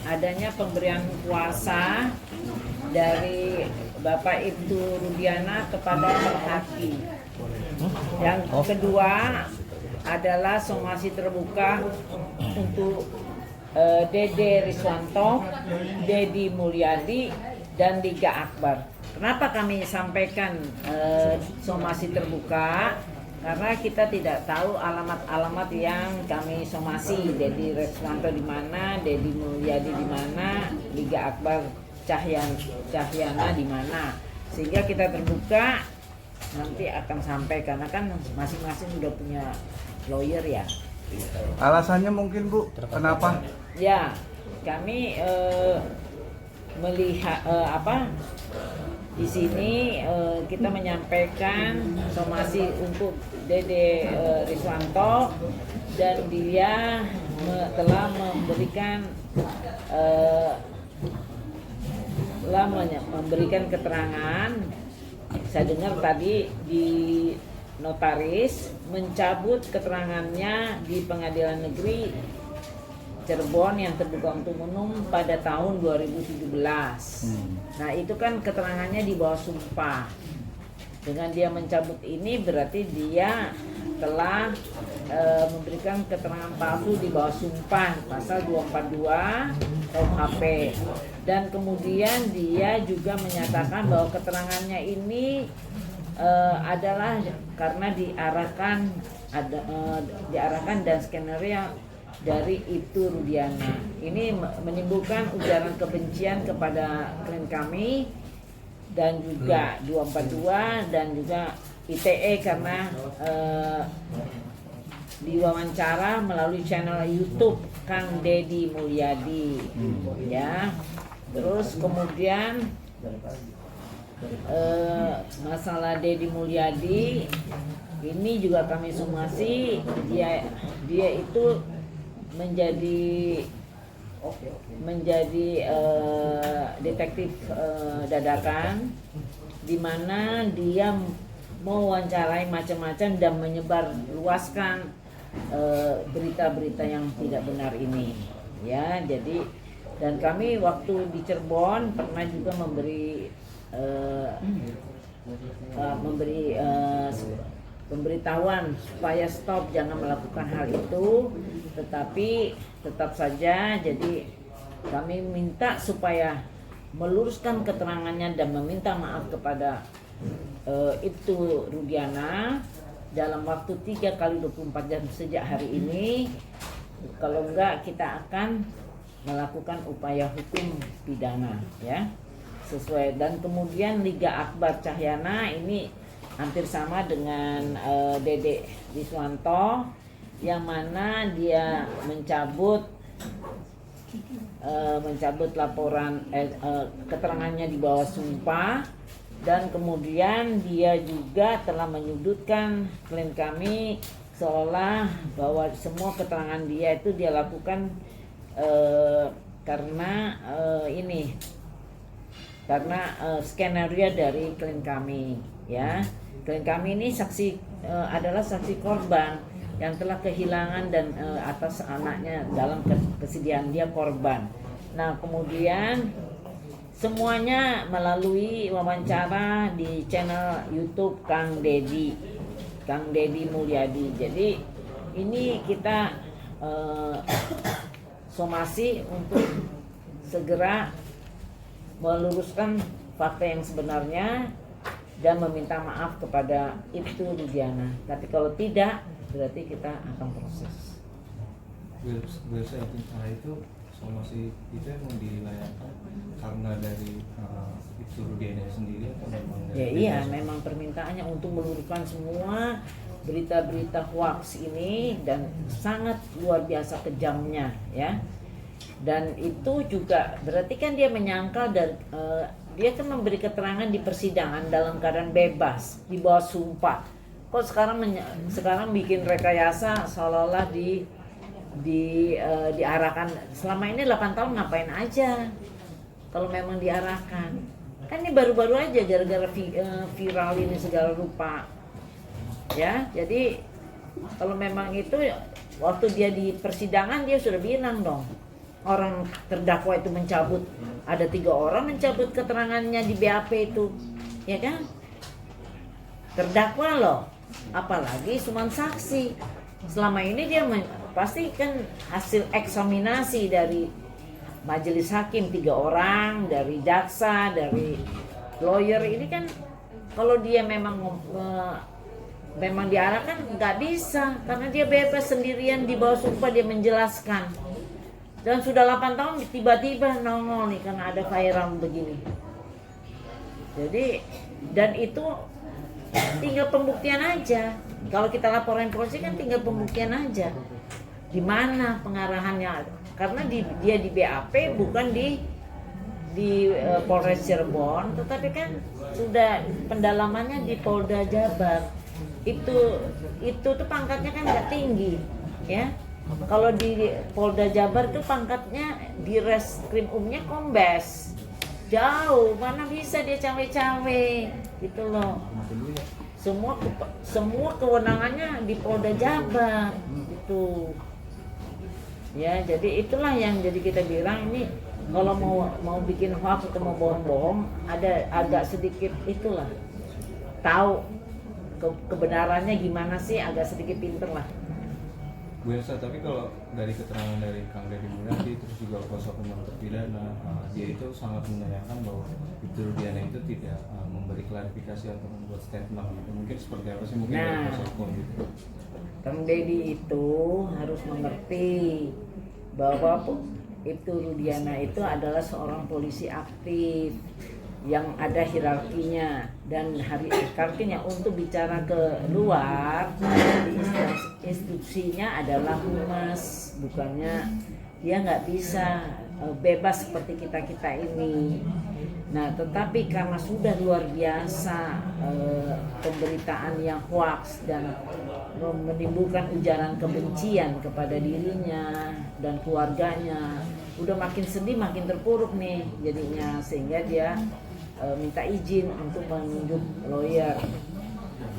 adanya pemberian kuasa dari Bapak Ibtu Rudiana kepada Perhati. Yang kedua adalah somasi terbuka untuk Dede Riswanto, Dedi Mulyadi, dan Liga Akbar. Kenapa kami sampaikan somasi terbuka? Karena kita tidak tahu alamat-alamat yang kami somasi. Dedi Riswanto di mana, Dedi Mulyadi di mana, Liga Akbar Cahyana di mana. Sehingga kita terbuka, nanti akan sampai karena kan masing-masing udah punya lawyer ya. Alasannya mungkin Bu, kenapa? Ya, kami melihat di sini kita menyampaikan somasi untuk Dede Riswanto dan dia telah memberikan keterangan. Saya dengar tadi di notaris mencabut keterangannya di Pengadilan Negeri Cirebon yang terbuka untuk umum pada tahun 2017. Nah itu kan keterangannya di bawah sumpah. Dengan dia mencabut ini berarti dia telah memberikan keterangan palsu di bawah sumpah pasal 242 KUHP. Dan kemudian dia juga menyatakan bahwa keterangannya ini adalah karena diarahkan dan skenario dari Ibtu Rudiana. Ini menimbulkan ujaran kebencian kepada klien kami dan juga 242 dan juga ITE karena diwawancara melalui channel YouTube Kang Dedi Mulyadi. Ya. Terus kemudian masalah Dedi Mulyadi ini juga kami somasi, dia itu menjadi detektif dadakan, di mana dia mewawancarai macam-macam dan menyebar luaskan berita-berita yang tidak benar ini. Ya, jadi dan kami waktu di Cirebon pernah juga memberi pemberitahuan supaya stop, jangan melakukan hal itu, tetapi tetap saja. Jadi kami minta supaya meluruskan keterangannya dan meminta maaf kepada Ibtu Rudiana dalam waktu 3x24 jam sejak hari ini. Kalau enggak kita akan melakukan upaya hukum pidana ya sesuai. Dan kemudian Liga Akbar Cahyana ini hampir sama dengan Dede Riswanto, yang mana dia mencabut laporan keterangannya di bawah sumpah, dan kemudian dia juga telah menyudutkan klien kami seolah bahwa semua keterangan dia itu dia lakukan karena skenario dari klien kami ya. Klien kami ini adalah saksi korban yang telah kehilangan dan atas anaknya dalam kesedihan dia korban. Nah kemudian semuanya melalui wawancara di channel YouTube Kang Dedi Mulyadi. Jadi ini kita somasi untuk segera meluruskan fakta yang sebenarnya dan meminta maaf kepada Ibtu Rudiana. Tapi kalau tidak, berarti kita akan proses. Biasa itu somasi itu emang dilayangkan karena dari Ibtu Rudiana sendiri atau memang dari Iya, memang permintaannya untuk meluruskan semua berita-berita hoax ini dan sangat luar biasa kejamnya ya. Dan itu juga berarti kan dia menyangkal dan dia kan memberi keterangan di persidangan dalam keadaan bebas di bawah sumpah. Kok sekarang bikin rekayasa seolah-olah diarahkan. Selama ini 8 tahun ngapain aja kalau memang diarahkan? Kan ini baru-baru aja gara-gara viral ini segala rupa. Ya, jadi kalau memang itu waktu dia di persidangan dia sudah bilang dong orang terdakwa itu mencabut, ada 3 orang mencabut keterangannya di BAP itu, ya kan? Terdakwa loh, apalagi cuma saksi. Selama ini dia pasti kan hasil eksaminasi dari majelis hakim 3 orang, dari jaksa, dari lawyer ini kan, kalau dia memang diarahkan nggak bisa, karena dia bebas sendirian di bawah sumpah dia menjelaskan. Dan sudah 8 tahun tiba-tiba nongol nih karena ada viral begini. Jadi dan itu tinggal pembuktian aja. Kalau kita laporan polisi kan tinggal pembuktian aja. Di mana pengarahannya? Karena dia di BAP bukan di Polres Cirebon, tetapi kan sudah pendalamannya di Polda Jabar. Itu tuh pangkatnya kan nggak tinggi, ya. Kalau di Polda Jabar tuh pangkatnya di Reskrimumnya Kombes. Jauh, mana bisa dia cawe-cawe, gitu loh. Semua kewenangannya di Polda Jabar, gitu. Ya, jadi itulah yang jadi kita bilang ini kalau mau bikin hoax atau mau bohong-bohong, ada agak sedikit itulah tahu kebenarannya gimana sih, agak sedikit pinter lah. Bu Elsa, tapi kalau dari keterangan dari Kang Deddy Mulyadi terus juga kuasa hukum terpidana, dia itu sangat menyayangkan bahwa Ibtu Rudiana itu tidak memberi klarifikasi atau membuat statement gitu. Mungkin seperti apa sih mungkin dari kuasa hukum gitu? Kang Deddy itu harus mengerti bahwa Ibtu Rudiana itu adalah seorang polisi aktif yang ada hierarkinya, dan artinya untuk bicara ke luar instruksinya adalah humas, bukannya dia nggak bisa bebas seperti kita ini. Nah, tetapi karena sudah luar biasa pemberitaan yang hoax dan menimbulkan ujaran kebencian kepada dirinya dan keluarganya, udah makin sedih, makin terpuruk nih jadinya, sehingga dia minta izin untuk menunjuk lawyer.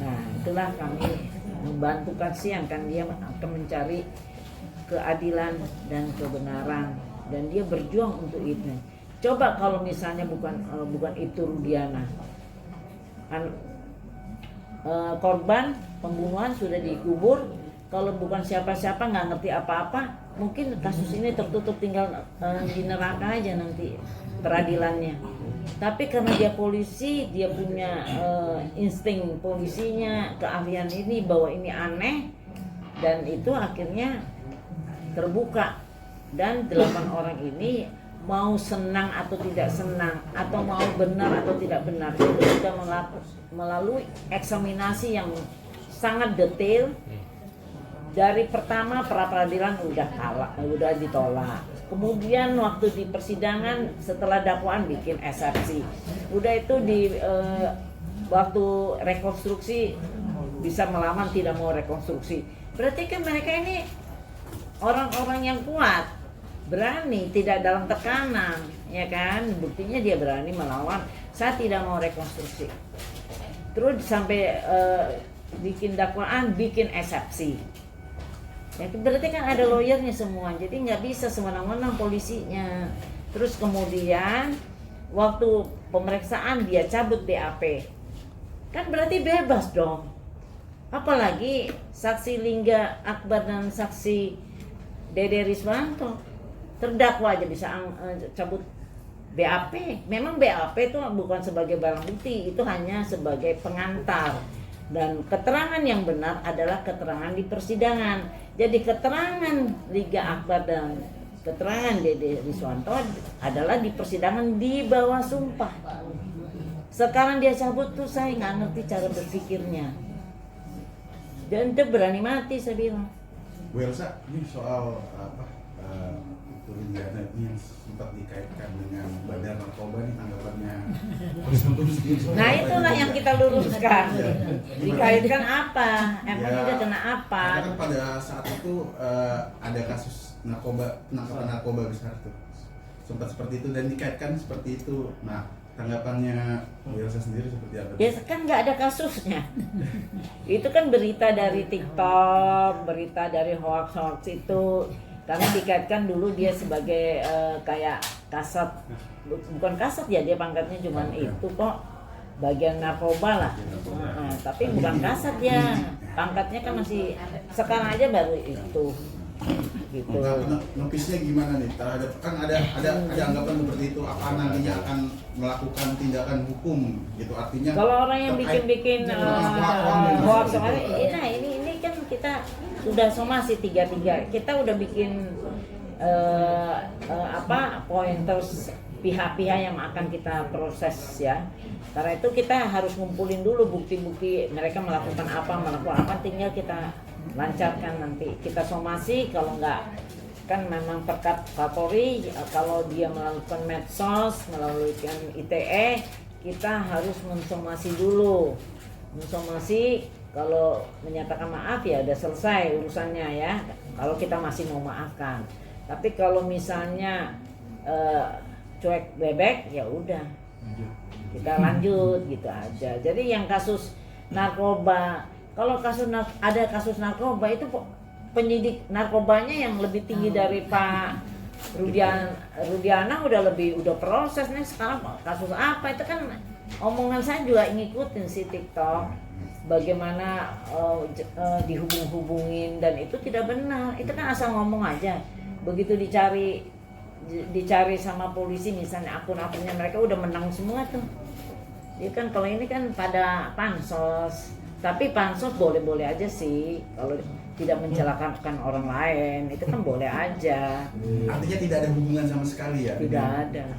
Nah, itulah kami membantu kasihan, kan dia akan mencari keadilan dan kebenaran, dan dia berjuang untuk itu. Coba kalau misalnya bukan Ibtu Rudiana, korban pembunuhan sudah dikubur, kalau bukan siapa-siapa, nggak ngerti apa-apa, mungkin kasus ini tertutup, tinggal di neraka aja nanti peradilannya. Tapi karena dia polisi, dia punya insting polisinya, keahlian ini, bahwa ini aneh, dan itu akhirnya terbuka. Dan 8 orang ini mau senang atau tidak senang, atau mau benar atau tidak benar, itu sudah melalui eksaminasi yang sangat detail. Dari pertama pra peradilan udah ditolak. Kemudian waktu di persidangan setelah dakwaan bikin eksepsi. Udah itu di waktu rekonstruksi bisa melawan, tidak mau rekonstruksi. Berarti kan mereka ini orang-orang yang kuat, berani, tidak dalam tekanan, ya kan? Buktinya dia berani melawan, saya tidak mau rekonstruksi. Terus sampai bikin dakwaan, bikin eksepsi. Ya, berarti kan ada lawyernya semua, jadi nggak bisa semena-mena polisinya. Terus kemudian waktu pemeriksaan dia cabut BAP, kan berarti bebas dong. Apalagi saksi Lingga Akbar dan saksi Dede Riswanto, terdakwa aja bisa cabut BAP. Memang BAP itu bukan sebagai barang bukti, itu hanya sebagai pengantar. Dan keterangan yang benar adalah keterangan di persidangan. Jadi keterangan Liga Akbar dan keterangan Dede Riswanto adalah di persidangan di bawah sumpah. Sekarang dia cabut tuh, saya nggak ngerti cara berpikirnya. Dan dia berani mati, saya bilang. Bu Elsa, ini soal itu Rudiana ini yang sempat dikaitkan dengan Badan Narkoba, nih tanggapannya. Nah, itulah yang kita luruskan. Dikaitkan apa? Emangnya dia kena apa? Karena kan pada saat itu ada kasus penangkapan narkoba besar tuh, sempat seperti itu dan dikaitkan seperti itu. Nah, tanggapannya Bu Elsa sendiri seperti apa? Ya kan nggak ada kasusnya. Itu kan berita dari TikTok, berita dari hoax itu. karena dikaitkan dulu dia sebagai kayak kasat, bukan kasat ya, dia pangkatnya cuman itu kok bagian narkoba lah. Tapi bukan kasat ya, pangkatnya kan masih sekarang aja baru itu gitu. Nopisnya gimana nih terhadap, kan ada anggapan seperti itu, apa nantinya akan melakukan tindakan hukum gitu, artinya Kalau orang yang bikin hoax soalnya ini kan kita sudah somasi 3-3, kita udah bikin pointers pihak-pihak yang akan kita proses ya. Karena itu kita harus ngumpulin dulu bukti-bukti mereka melakukan apa, tinggal kita lancarkan nanti. Kita somasi, kalau enggak kan memang perkat Kapolri, kalau dia melakukan medsos, melalui ITE, kita harus mensomasi dulu. Mensomasi, kalau menyatakan maaf ya udah selesai urusannya ya. Kalau kita masih mau maafkan. Tapi kalau misalnya cuek bebek ya udah kita lanjut gitu aja. Jadi yang kasus narkoba, kalau ada kasus narkoba itu penyidik narkobanya yang lebih tinggi dari Pak Rudiana udah proses nih. Sekarang kasus apa itu kan omongan saya juga ngikutin si TikTok, bagaimana dihubung-hubungin, dan itu tidak benar. Itu kan asal ngomong aja. Begitu dicari sama polisi misalnya akun-akunnya mereka udah menang semua tuh. Dia kan kalau ini kan pada pansos, tapi pansos boleh-boleh aja sih kalau tidak mencelakakan orang lain, itu kan boleh aja. Artinya tidak ada hubungan sama sekali ya? Tidak ada.